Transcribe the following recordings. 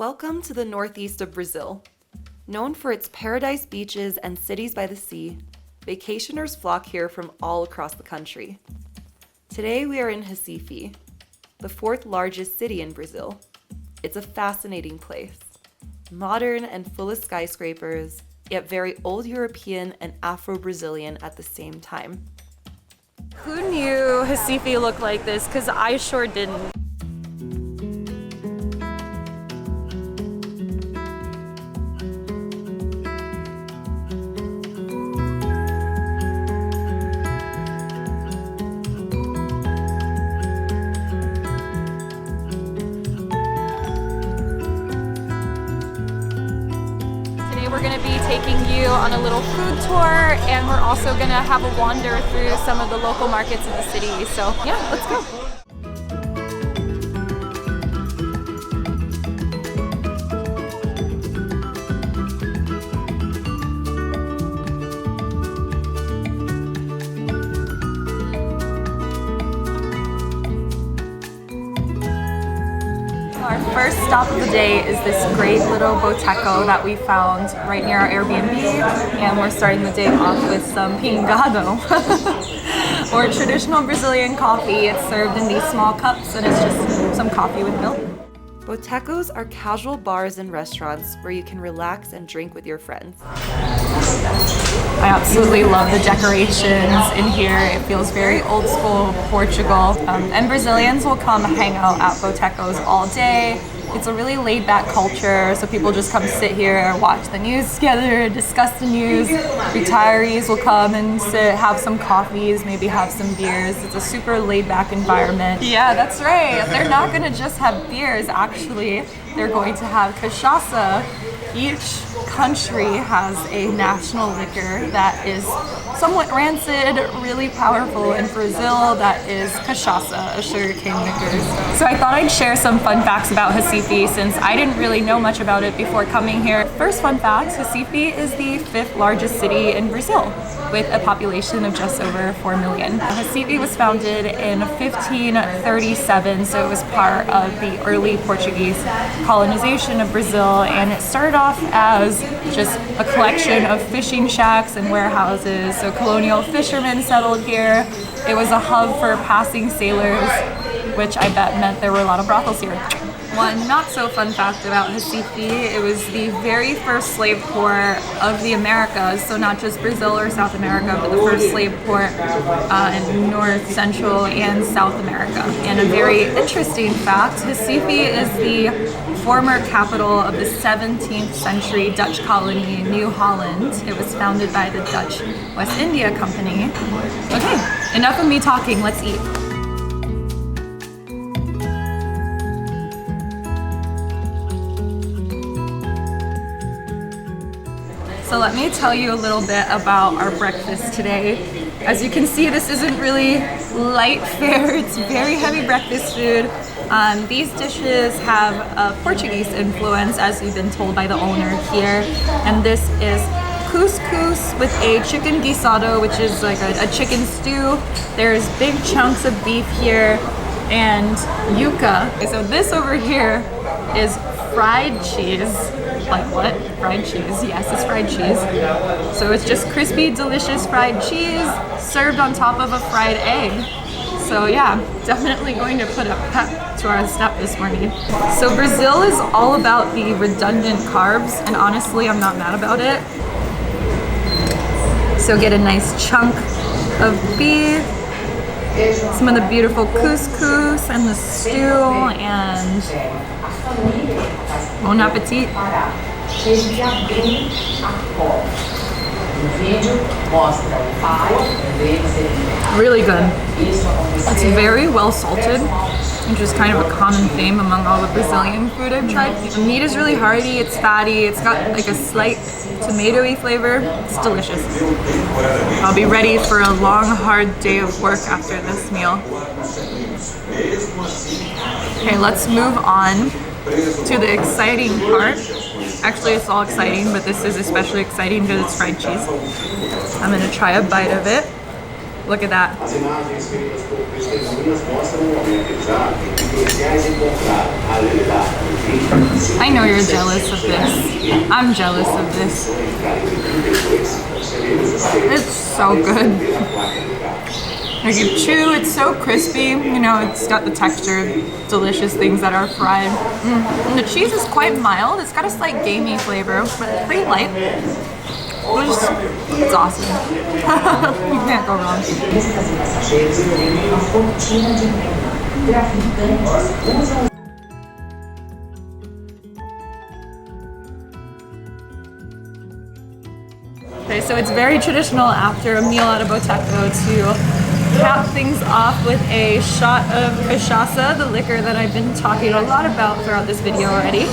Welcome to the northeast of Brazil. Known for its paradise beaches and cities by the sea, vacationers flock here from all across the country. Today we are in Recife, the fourth largest city in Brazil. It's a fascinating place, modern and full of skyscrapers, yet very old European and Afro-Brazilian at the same time. Who knew Recife looked like this? Because I sure didn't. We're going to be taking you on a little food tour, and we're also going to have a wander through some of the local markets in the city. So yeah, let's go. Our first stop of the day is this great little Boteco that we found right near our Airbnb, and we're starting the day off with some pingado, or traditional Brazilian coffee. It's served in these small cups, and it's just some coffee with milk. Botecos are casual bars and restaurants where you can relax and drink with your friends. I absolutely love the decorations in here. It feels very old school Portugal. And Brazilians will come hang out at Botecos all day. It's a really laid back culture, so people just come sit here, watch the news together, discuss the news. Retirees will come and sit, have some coffees, maybe have some beers. It's a super laid back environment. Yeah, that's right. They're not gonna just have beers, actually. They're going to have cachaça. Each country has a national liquor that is somewhat rancid, really powerful. In Brazil, that is cachaça, a sugarcane liquor. So I thought I'd share some fun facts about Recife since I didn't really know much about it before coming here. First fun fact, Recife is the 5th largest city in Brazil with a population of just over 4 million. Recife was founded in 1537, so it was part of the early Portuguese colonization of Brazil, and it started off as just a collection of fishing shacks and warehouses. So colonial fishermen settled here. It was a hub for passing sailors, which I bet meant there were a lot of brothels here. One not so fun fact about Recife, it was the very first slave port of the Americas, so not just Brazil or South America, but the first slave port in North, Central, and South America. And a very interesting fact, Recife is the former capital of the 17th century Dutch colony, New Holland. It was founded by the Dutch West India Company. Okay, enough of me talking, let's eat. So let me tell you a little bit about our breakfast today. As you can see, this isn't really light fare, it's very heavy breakfast food. These dishes have a Portuguese influence, as we've been told by the owner here. And this is couscous with a chicken guisado, which is like a chicken stew. There's big chunks of beef here and yuca. So this over here is fried cheese. Like what? Fried cheese. Yes, it's fried cheese. So it's just crispy, delicious fried cheese served on top of a fried egg. So yeah, definitely going to put a pep to our step this morning. So Brazil is all about the redundant carbs, and honestly, I'm not mad about it. So get a nice chunk of beef, some of the beautiful couscous and the stew, and bon appetit. Really good. It's very well salted, which is kind of a common theme among all the Brazilian food I've tried. The meat is really hearty, it's fatty, it's got like a slight tomatoey flavor. It's delicious. I'll be ready for a long, hard day of work after this meal. Okay, let's move on to the exciting part. Actually, it's all exciting, but this is especially exciting because it's fried cheese. I'm gonna try a bite of it. Look at that. I know you're jealous of this. I'm jealous of this. It's so good. Like you chew, it's so crispy. You know, it's got the texture of delicious things that are fried. And the cheese is quite mild. It's got a slight gamey flavor, but pretty light. It's awesome. You can't go wrong. Okay, so it's very traditional after a meal at a Boteco to cap things off with a shot of cachaça, the liquor that I've been talking a lot about throughout this video already.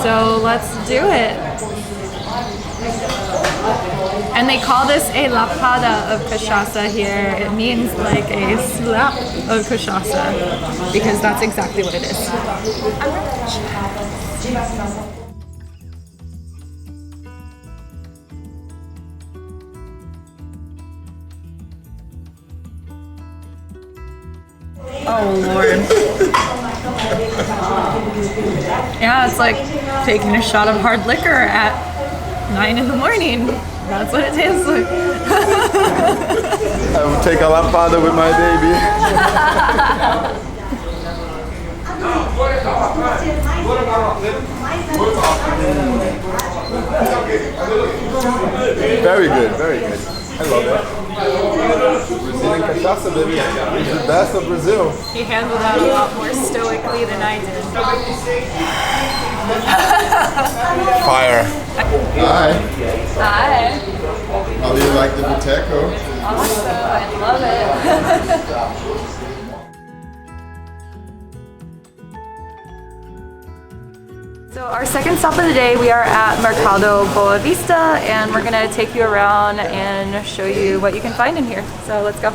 So let's do it. And they call this a lapada of cachaça here. It means like a slap of cachaça because that's exactly what it is. Oh Lord. Yeah, it's like taking a shot of hard liquor at 9 in the morning. That's what it tastes like. I will take a lapada with my baby. Very good, very good. I love it. Brazilian cachaça, baby. It's the best of Brazil. He handled that a lot more stoically than I did. Fire. Hi. Hi. How do you like the Boteco? Awesome. I love it. So our second stop of the day, we are at Mercado Boa Vista, and we're gonna take you around and show you what you can find in here. So let's go.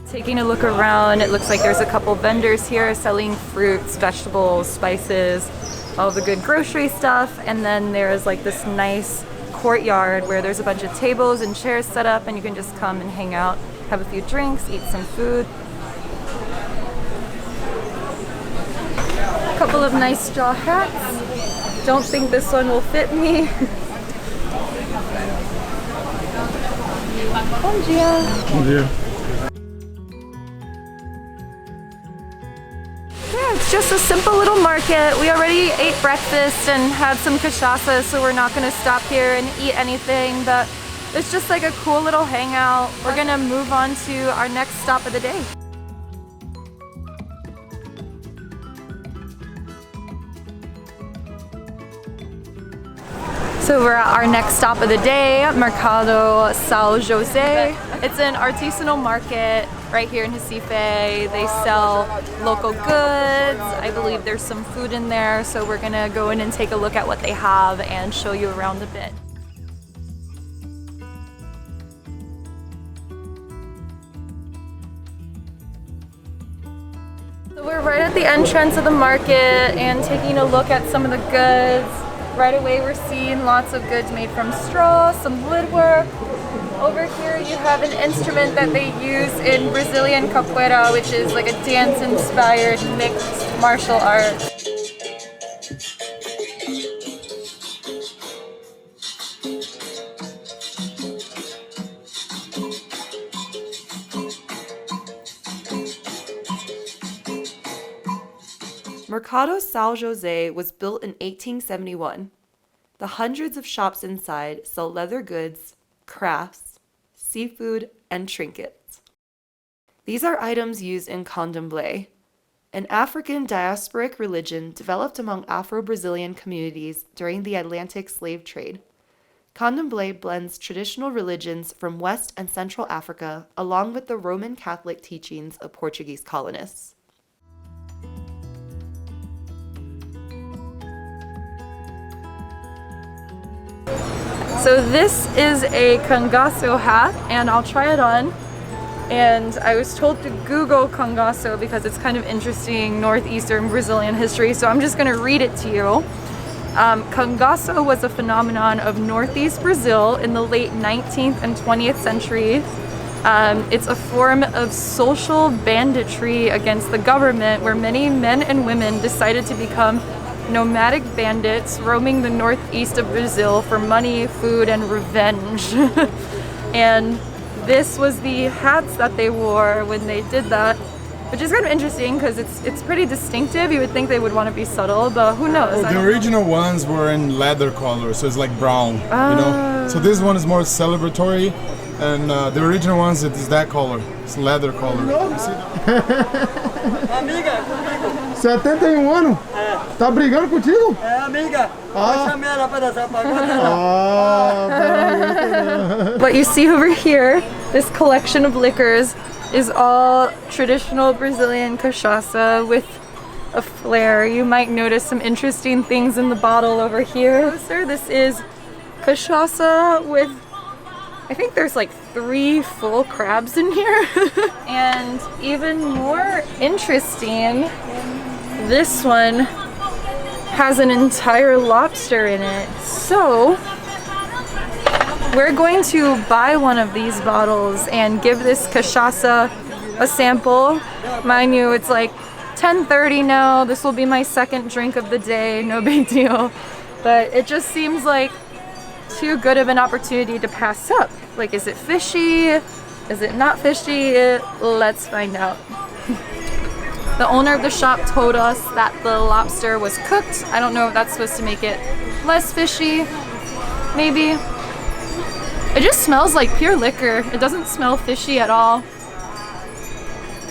Taking a look around, it looks like there's a couple vendors here selling fruits, vegetables, spices, all the good grocery stuff. And then there's like this nice courtyard where there's a bunch of tables and chairs set up and you can just come and hang out, have a few drinks, eat some food. A couple of nice straw hats. Don't think this one will fit me. Bom dia. Bom dia. Yeah, it's just a simple little market. We already ate breakfast and had some cachaça, so we're not gonna stop here and eat anything, but it's just like a cool little hangout. We're gonna move on to our next stop of the day. So we're at our next stop of the day, Mercado Sao Jose. It's an artisanal market right here in Recife. They sell local goods. I believe there's some food in there, so we're gonna go in and take a look at what they have and show you around a bit. So we're right at the entrance of the market and taking a look at some of the goods. Right away we're seeing lots of goods made from straw, some woodwork. Over here you have an instrument that they use in Brazilian capoeira, which is like a dance-inspired mixed martial art. Mercado Sao Jose was built in 1871. The hundreds of shops inside sell leather goods, crafts, seafood, and trinkets. These are items used in candomblé, an African diasporic religion developed among Afro-Brazilian communities during the Atlantic slave trade. Candomblé blends traditional religions from West and Central Africa along with the Roman Catholic teachings of Portuguese colonists. So So this is a cangaço hat, and I'll try it on. And I was told to Google cangaço because it's kind of interesting northeastern Brazilian history, so I'm just gonna read it to you. Cangaço was a phenomenon of northeast Brazil in the late 19th and 20th century. It's a form of social banditry against the government where many men and women decided to become nomadic bandits roaming the northeast of Brazil for money, food, and revenge. And this was the hats that they wore when they did that, which is kind of interesting because it's pretty distinctive. You would think they would want to be subtle, but who knows? The original ones were in leather color, so it's like brown, you know? So this one is more celebratory, and the original ones, it is that color. It's leather color. Amiga, 71 anos? Tá brigando contigo? amiga. Ah. Eu chamei ela para dançar pagode. What you see over here, this collection of liquors, is all traditional Brazilian cachaça with a flair. You might notice some interesting things in the bottle over here. Sir, this is cachaça with, I think there's like 3 full crabs in here. And even more interesting, this one has an entire lobster in it. So we're going to buy one of these bottles and give this cachaça a sample. Mind you, it's like 10:30 now. This will be my second drink of the day, no big deal. But it just seems like too good of an opportunity to pass up. Like, is it fishy? Is it not fishy? Let's find out. The owner of the shop told us that the lobster was cooked. I don't know if that's supposed to make it less fishy. Maybe. It just smells like pure liquor. It doesn't smell fishy at all.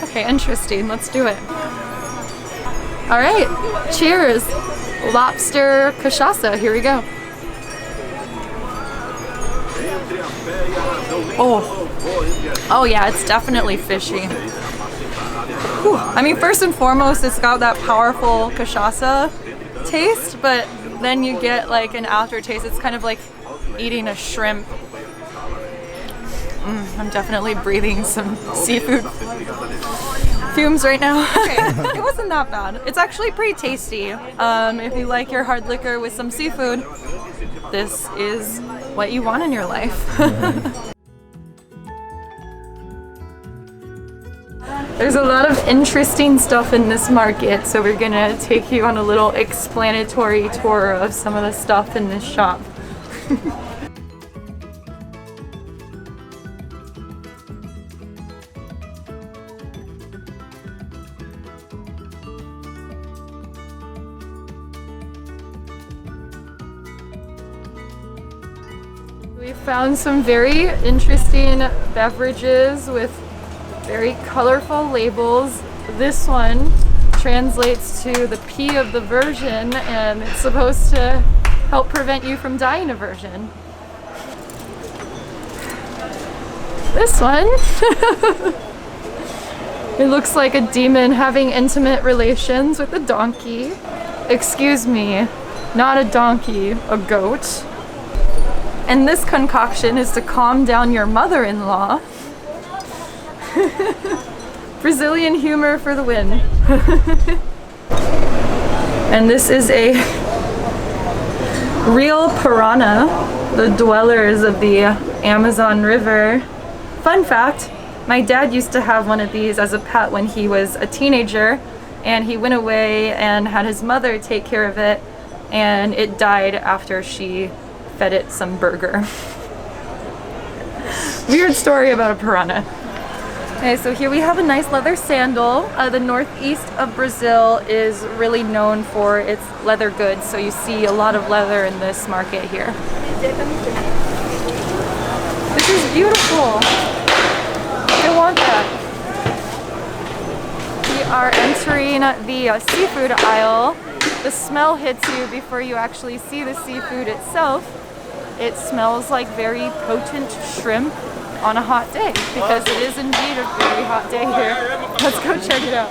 Okay, interesting. Let's do it. All right, cheers. Lobster cachaça. Here we go. Oh yeah, it's definitely fishy. Whew. I mean, first and foremost, it's got that powerful cachaça taste, but then you get like an aftertaste. It's kind of like eating a shrimp. I'm definitely breathing some seafood fumes right now. Okay, it wasn't that bad. It's actually pretty tasty. If you like your hard liquor with some seafood, this is what you want in your life. There's a lot of interesting stuff in this market, so we're gonna take you on a little explanatory tour of some of the stuff in this shop. We found some very interesting beverages with very colorful labels. This one translates to the P of the virgin, and it's supposed to help prevent you from dying of virgin. This one, it looks like a demon having intimate relations with a donkey. Excuse me, not a donkey, a goat. And this concoction is to calm down your mother-in-law. Brazilian humor for the win. And this is a real piranha, the dwellers of the Amazon River. Fun fact, my dad used to have one of these as a pet when he was a teenager, and he went away and had his mother take care of it, and it died after she fed it some burger. Weird story about a piranha. Okay, so here we have a nice leather sandal. The northeast of Brazil is really known for its leather goods, so you see a lot of leather in this market here. This is beautiful. I want that. We are entering the seafood aisle. The smell hits you before you actually see the seafood itself. It smells like very potent shrimp on a hot day, because it is indeed a very hot day here. Let's go check it out.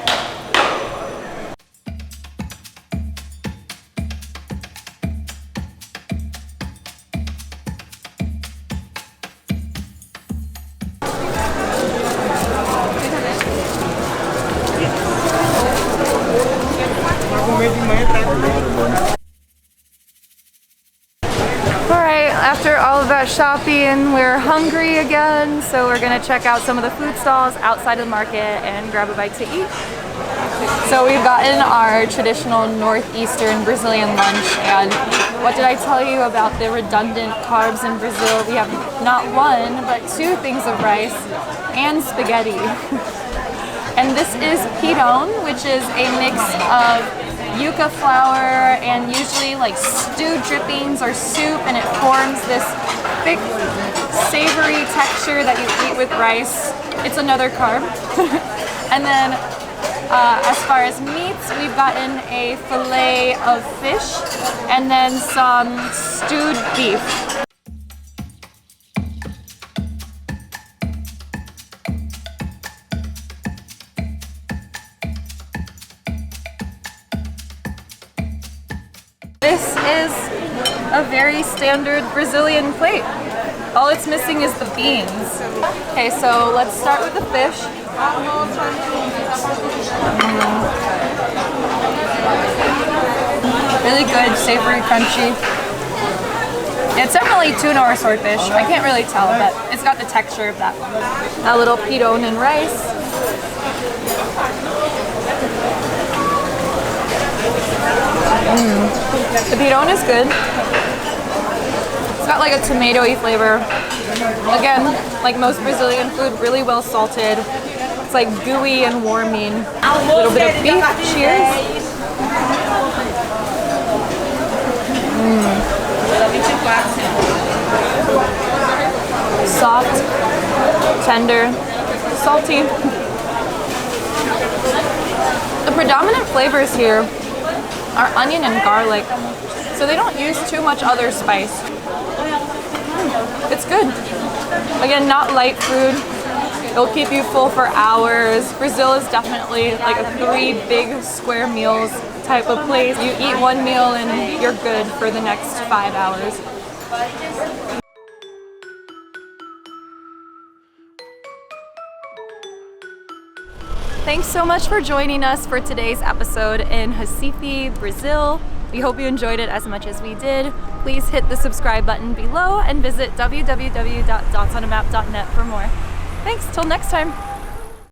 got shopping. We're hungry again, so we're gonna check out some of the food stalls outside of the market and grab a bite to eat. So we've gotten our traditional northeastern Brazilian lunch, and what did I tell you about the redundant carbs in Brazil? We have not one, but two things of rice and spaghetti. And this is pirão, which is a mix of yuca flour and usually like stewed drippings or soup, and it forms this thick, savory texture that you eat with rice. It's another carb. And then as far as meats, we've gotten a fillet of fish and then some stewed beef. This is a very standard Brazilian plate. All it's missing is the beans. Okay, so let's start with the fish. Really good, savory, crunchy. It's definitely tuna or swordfish. I can't really tell, but it's got the texture of that. A little pirão and rice. The pirão is good. It's got like a tomatoey flavor. Again, like most Brazilian food, really well salted. It's like gooey and warming. A little bit of beef. Cheers. Soft, tender, salty. The predominant flavors here are onion and garlic, so they don't use too much other spice. It's good. Again, not light food. It'll keep you full for hours. Brazil is definitely like a 3 big square meals type of place. You eat one meal and you're good for the next 5 hours. Thanks so much for joining us for today's episode in Recife, Brazil. We hope you enjoyed it as much as we did. Please hit the subscribe button below and visit www.dotsonaMap.net for more. Thanks, till next time.